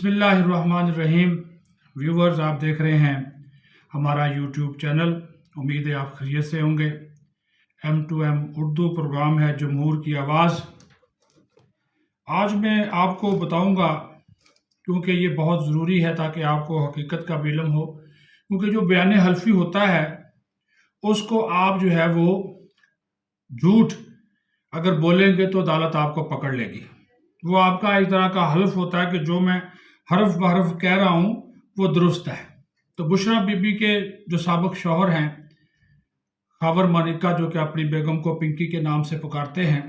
बिस्मिल्लाहिर्रहमानिर्रहीम। व्यूवर्स, आप देख रहे हैं हमारा यूट्यूब चैनल। उम्मीद है आप खैरियत से होंगे। M2M उर्दू प्रोग्राम है जमहूर की आवाज़। आज मैं आपको बताऊंगा, क्योंकि ये बहुत ज़रूरी है ताकि आपको हकीकत का भी इल्म हो, क्योंकि जो बयान हल्फी होता है उसको आप जो है वो झूठ अगर बोलेंगे तो अदालत आपको पकड़ लेगी। वो आपका एक तरह का हल्फ होता है कि जो मैं हरफ बहरफ कह रहा हूँ वो दुरुस्त है। तो बुशरा बीबी के जो साबिक शौहर हैं खावर मानिका, जो कि अपनी बेगम को पिंकी के नाम से पुकारते हैं,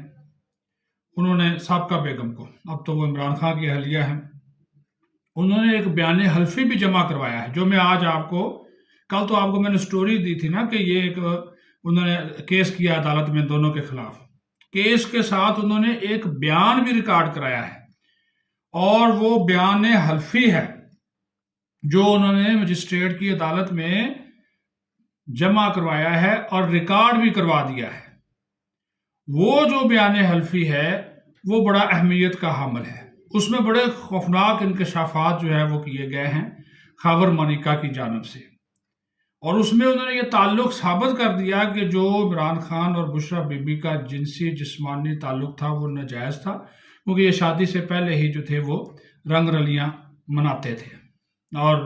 उन्होंने साबका बेगम को, अब तो वो इमरान खान की अहलिया हैं, उन्होंने एक बयान हल्फी भी जमा करवाया है। जो मैं आज आपको, कल तो आपको मैंने स्टोरी दी थी ना कि ये एक उन्होंने केस किया अदालत में दोनों के खिलाफ। केस के साथ उन्होंने एक बयान भी रिकॉर्ड कराया है, और वो बयान हल्फी है जो उन्होंने मजिस्ट्रेट की अदालत में जमा करवाया है और रिकॉर्ड भी करवा दिया है। वो जो बयान हल्फी है वो बड़ा अहमियत का हामिल है। उसमें बड़े खौफनाक इंकशाफात जो है वो किए गए हैं खावर मानिका की जानब से, और उसमें उन्होंने ये ताल्लुक साबित कर दिया कि जो इमरान खान और बुशरा बीबी का जिनसी जिस्मानी ताल्लुक था वो नाजायज़ था, क्योंकि ये शादी से पहले ही जो थे वो रंग रलियां मनाते थे। और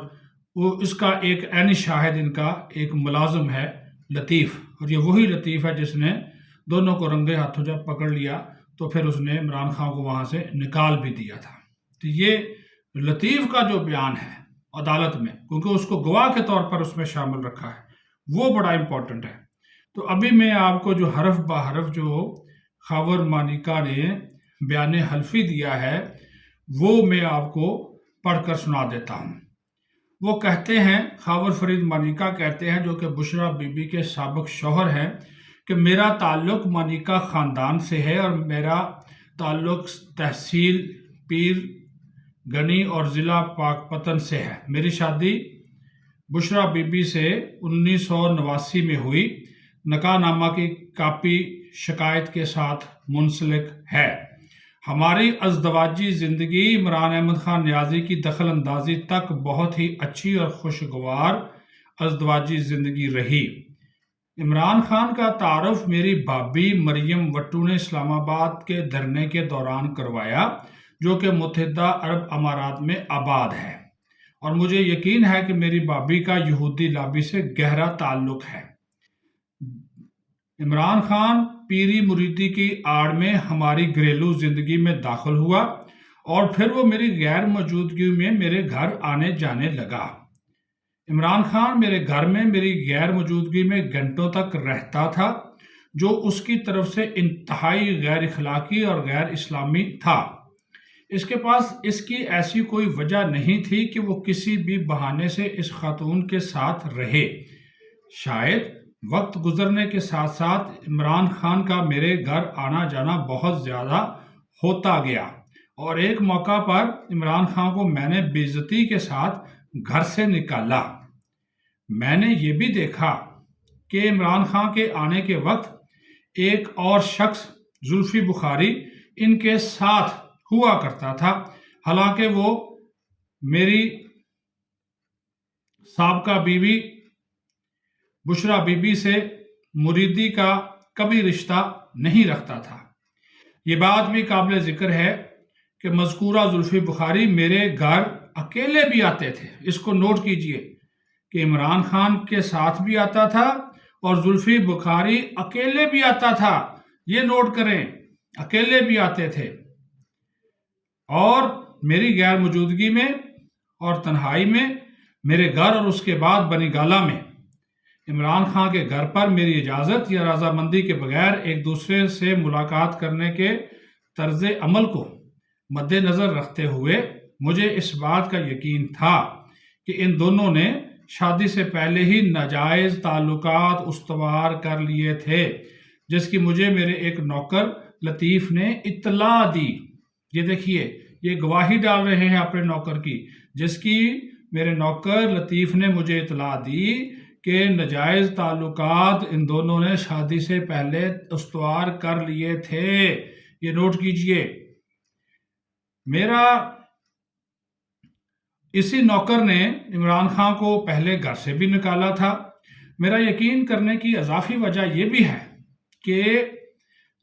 वो इसका एक ऐनी शाहिद इनका एक मुलाजिम है लतीफ़, और ये वही लतीफ़ है जिसने दोनों को रंगे हाथों जब पकड़ लिया तो फिर उसने इमरान खान को वहाँ से निकाल भी दिया था। तो ये लतीफ़ का जो बयान है अदालत में, क्योंकि उसको गवाह के तौर पर उसमें शामिल रखा है, वो बड़ा इम्पोर्टेंट है। तो अभी मैं आपको जो हरफ ब हरफ जो खावर मानिका ने बयान हल्फी दिया है वो मैं आपको पढ़कर सुना देता हूँ। वो कहते हैं, खावर फरीद मानिका कहते हैं, जो कि बुशरा बीबी के साबिक शौहर हैं, कि मेरा ताल्लुक मानिका ख़ानदान से है और मेरा ताल्लुक तहसील पीर गनी और ज़िला पाकपतन से है। मेरी शादी बुशरा बीबी से 1989 में हुई। निकाहनामा की कापी शिकायत के साथ मुंसलिक है। हमारी अज़दवाजी ज़िंदगी इमरान अहमद खान नियाज़ी की दखल अंदाजी तक बहुत ही अच्छी और खुशगवार अज़दवाजी ज़िंदगी रही। इमरान खान का तारुफ मेरी भाभी मरियम वट्टू ने इस्लामाबाद के धरने के दौरान करवाया, जो कि मुत्तहिदा अरब अमारात में आबाद है, और मुझे यकीन है कि मेरी भाभी का यहूदी लाबी से गहरा ताल्लुक है। इमरान खान पीरी मुरीदी की आड़ में हमारी घरेलू जिंदगी में दाखिल हुआ, और फिर वो मेरी गैर मौजूदगी में मेरे घर आने जाने लगा। इमरान खान मेरे घर में मेरी गैर मौजूदगी में घंटों तक रहता था, जो उसकी तरफ से इंतहाई गैर इखलाकी और गैर इस्लामी था। इसके पास इसकी ऐसी कोई वजह नहीं थी कि वो किसी भी बहाने से इस खातून के साथ रहे। शायद वक्त गुजरने के साथ साथ इमरान खान का मेरे घर आना जाना बहुत ज़्यादा होता गया, और एक मौका पर इमरान खान को मैंने बेइज्जती के साथ घर से निकाला। मैंने ये भी देखा कि इमरान खान के आने के वक्त एक और शख्स जुल्फी बुखारी इनके साथ हुआ करता था, हालांकि वो मेरी साबका बीवी बुशरा बीबी से मुरीदी का कभी रिश्ता नहीं रखता था। ये बात भी काबिल ज़िक्र है कि मज़कूरा जुल्फी बुखारी मेरे घर अकेले भी आते थे। इसको नोट कीजिए कि इमरान खान के साथ भी आता था और जुल्फी बुखारी अकेले भी आता था। ये नोट करें, अकेले भी आते थे, और मेरी गैर मौजूदगी में और तन्हाई में मेरे घर और उसके बाद बनीगाला में इमरान खान के घर पर मेरी इजाज़त या रजामंदी के बगैर एक दूसरे से मुलाकात करने के तर्ज अमल को मद्देनज़र रखते हुए मुझे इस बात का यकीन था कि इन दोनों ने शादी से पहले ही नाजायज़ ताल्लुकात उस्तवार कर लिए थे, जिसकी मुझे मेरे एक नौकर लतीफ़ ने इत्तला दी। ये देखिए, ये गवाही डाल रहे हैं अपने नौकर की, जिसकी मेरे नौकर लतीफ़ ने मुझे इत्तला दी कि नाजायज़ ताल्लुकात इन दोनों ने शादी से पहले उस्तवार कर लिए थे। ये नोट कीजिए। मेरा इसी नौकर ने इमरान खान को पहले घर से भी निकाला था। मेरा यकीन करने की इजाफी वजह यह भी है कि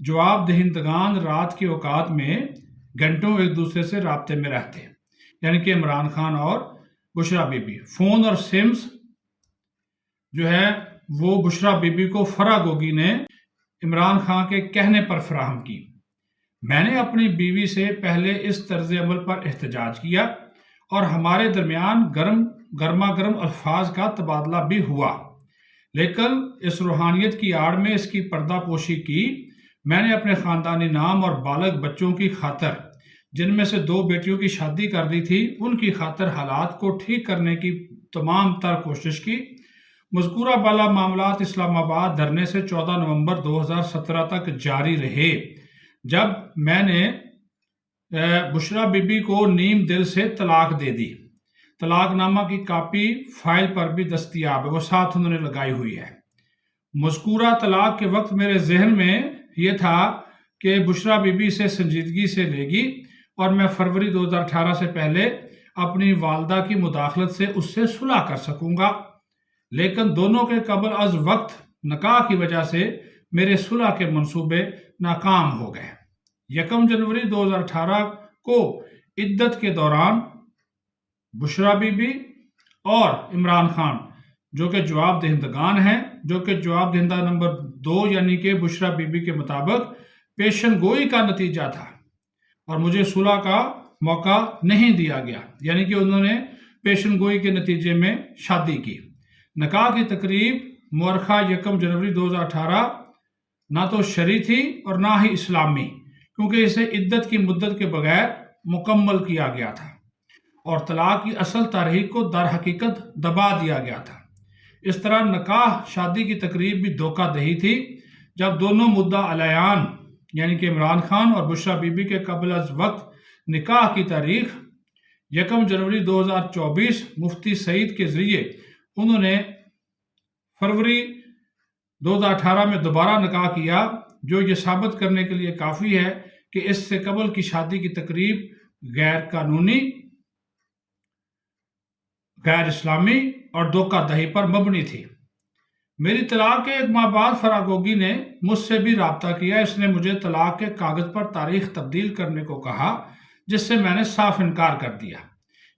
जवाब दहिंदगान रात के औकात में घंटों एक दूसरे से राब्ते में रहते, यानी कि इमरान खान और बुशरा बीबी। फ़ोन और सिम्स जो है वो बुशरा बीबी को फरा गोगी ने इमरान खान के कहने पर फराहम की। मैंने अपनी बीवी से पहले इस तर्ज अमल पर एहतजाज किया और हमारे दरमियान गर्मा गर्म अल्फाज का तबादला भी हुआ, लेकिन इस रूहानियत की आड़ में इसकी पर्दापोशी की। मैंने अपने ख़ानदानी नाम और बालग बच्चों की खातर, जिनमें से 2 बेटियों की शादी कर दी थी, उनकी खातर हालात को ठीक करने की तमाम तर कोशिश की। मज़कूरा बाला मामलात इस्लामाबाद धरने से 14 नवंबर 2017 तक जारी रहे, जब मैंने बुशरा बीबी को नीम दिल से तलाक दे दी। तलाकनामा की कापी फाइल पर भी दस्तयाब है, वो साथ उन्होंने लगाई हुई है। मज़कूरा तलाक के वक्त मेरे जहन में ये था कि बुशरा बीबी से संजीदगी से लेगी और मैं फरवरी 2018 से पहले अपनी वालदा की मुदाखलत से उससे सुलह कर सकूंगा, लेकिन दोनों के कबल अज वक्त निकाह की वजह से मेरे सुलह के मंसूबे नाकाम हो गए। 1 जनवरी 2018 को इद्दत के दौरान बुशरा बीबी और इमरान खान, जो कि जवाब दहिंदगान हैं, जो कि जवाब दहिंदा नंबर 2 यानी कि बुशरा बीबी के मुताबिक पेशन गोई का नतीजा था और मुझे सुलह का मौका नहीं दिया गया, यानी कि उन्होंने पेशन गोई के नतीजे में शादी की। निकाह की तकरीब मुअर्रखा 1 जनवरी 2018 ना तो शरई थी और ना ही इस्लामी, क्योंकि इसे इद्दत की मुद्दत के बगैर मुकम्मल किया गया था और तलाक की असल तारीख को दर हकीकत दबा दिया गया था। इस तरह निकाह शादी की तकरीब भी धोखा दही थी, जब दोनों मुद्दा अलयान यानी कि इमरान खान और बुशरा बीबी के कबल अज वक्त निकाह की तारीख 1 जनवरी 2024 मुफ्ती सईद के जरिए उन्होंने फरवरी 2018 में दोबारा निकाह किया, जो ये साबित करने के लिए काफ़ी है कि इससे कबल की शादी की तकरीब गैर कानूनी, गैर इस्लामी और धोखाधड़ी पर मबनी थी। मेरी तलाक के 1 माह बाद फरागोगी ने मुझसे भी राब्ता किया। इसने मुझे तलाक के कागज़ पर तारीख तब्दील करने को कहा, जिससे मैंने साफ इनकार कर दिया।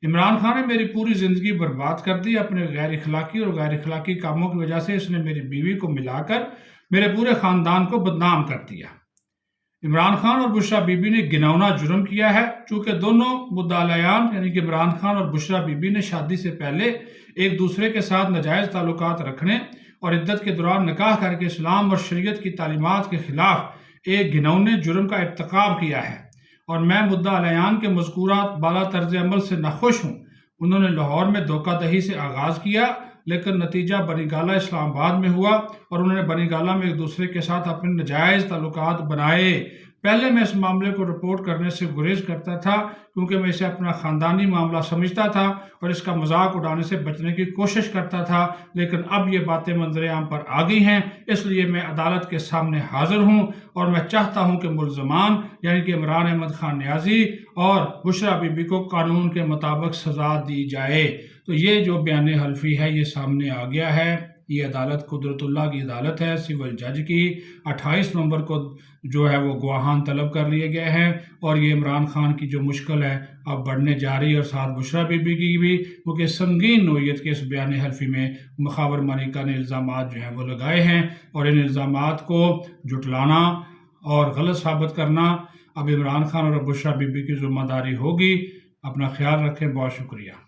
इमरान खान ने मेरी पूरी ज़िंदगी बर्बाद कर दी। अपने गैर इखलाकी और गैर इखलाकी कामों की वजह से इसने मेरी बीवी को मिलाकर मेरे पूरे ख़ानदान को बदनाम कर दिया। इमरान खान और बुशरा बीबी ने घिनौना जुर्म किया है, चूँकि दोनों मुद्दालयान यानी कि इमरान खान और बुशरा बीबी ने शादी से पहले एक दूसरे के साथ नाजायज़ ताल्लुकात रखने और इद्दत के दौरान निकाह करके इस्लाम और शरीयत की तालीमात के खिलाफ एक घिनौने जुर्म का इर्तिकाब किया है और मैं मुद्दालयान के मज़कूरा बाला तर्ज अमल से नाखुश हूँ। उन्होंने लाहौर में धोखाधड़ी से आगाज़ किया, लेकिन नतीजा बनीगाला इस्लामाबाद में हुआ और उन्होंने बनीगाला में एक दूसरे के साथ अपने नाजायज़ ताल्लुकात बनाए। पहले मैं इस मामले को रिपोर्ट करने से गुरेज करता था, क्योंकि मैं इसे अपना ख़ानदानी मामला समझता था और इसका मजाक उड़ाने से बचने की कोशिश करता था, लेकिन अब ये बातें मंजर आम पर आ गई हैं, इसलिए मैं अदालत के सामने हाजिर हूँ और मैं चाहता हूँ कि मुल्ज़मान यानी कि इमरान अहमद खान नियाज़ी और बुशरा बीबी को कानून के मुताबिक सज़ा दी जाए। तो ये जो बयान हल्फी है ये सामने आ गया है। ये अदालत कुदरतुल्लाह की अदालत है, सिविल जज की। 28 नवंबर को जो है वो गवाहान तलब कर लिए गए हैं और ये इमरान खान की जो मुश्किल है अब बढ़ने जा रही है और साथ बुशरा बीबी की भी, क्योंकि संगीन नोयत के इस बयान हल्फी में मुखावर मलिका ने इल्ज़ामात जो हैं वो लगाए हैं और इन इल्ज़ामात को जुटलाना और गलत साबित करना अब इमरान खान और बुशरा बीबी की जिम्मेदारी होगी। अपना ख्याल रखें। बहुत शुक्रिया।